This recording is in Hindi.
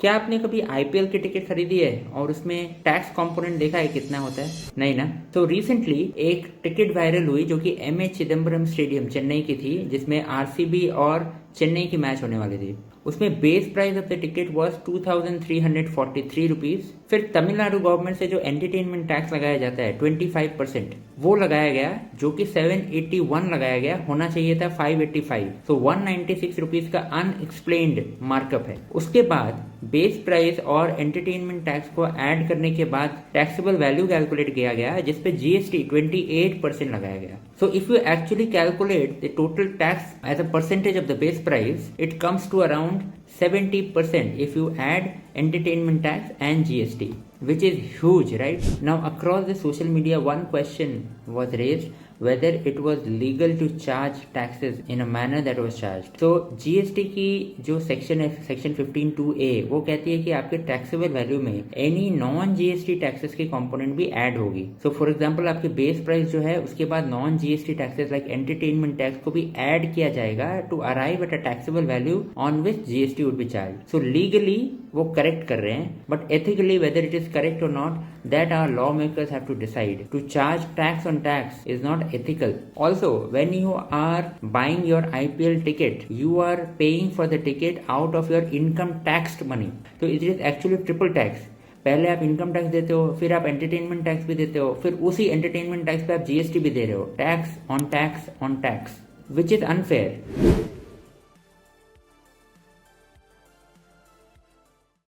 क्या आपने कभी आईपीएल की टिकट खरीदी है और उसमें टैक्स कंपोनेंट देखा है कितना होता है? नहीं ना। तो रिसेंटली एक टिकट वायरल हुई जो कि M A Chidambaram stadium Chennai की थी, जिसमें आरसीबी और चेन्नई की मैच होने वाली थी। उसमें base price of the ticket was 2343 rupees. फिर तमिलनाडु गवर्नमेंट से जो एंटरटेनमेंट टैक्स लगाया जाता है 25%, वो लगाया गया, जो कि 781 लगाया गया, होना चाहिए था 585। तो 196 रुपीज का अनएक्सप्लेन्ड मार्कअप है। उसके बाद बेस प्राइस और एंटरटेनमेंट टैक्स को ऐड करने के बाद टैक्सेबल वैल्यू कैलकुलेट किया गया, जिसपे जीएसटी 28% लगाया गया। So if you actually calculate the total tax as a percentage of the base price, it comes to around 70% if you add entertainment tax and GST, which is huge, right? Now across the social media, one question was raised whether it was legal to charge taxes in a manner that was charged. So GST की जो सेक्शन है, सेक्शन 15(2)(a, वो कहती है कि आपके टैक्सेबल वैल्यू में एनी नॉन जीएसटी टैक्सेस की कंपोनेंट भी ऐड होगी। सो फॉर एग्जांपल आपके बेस प्राइस जो है उसके बाद non GST taxes like entertainment tax को भी ऐड किया जाएगा to arrive at a taxable value on which GST would be charge. So legally वो करेक्ट कर रहे हैं, but ethically whether it is correct और not, that our lawmakers have to decide. To charge tax on tax is not ethical. Also, when you are buying your IPL ticket, you are paying for the ticket out of your income taxed money. So it is actually triple tax. पहले आप इनकम टैक्स देते हो, फिर आप एंटरटेनमेंट टैक्स भी देते हो, फिर उसी एंटरटेनमेंट टैक्स पे आप जीएसटी भी दे रहे हो। Tax on tax on tax, which is unfair.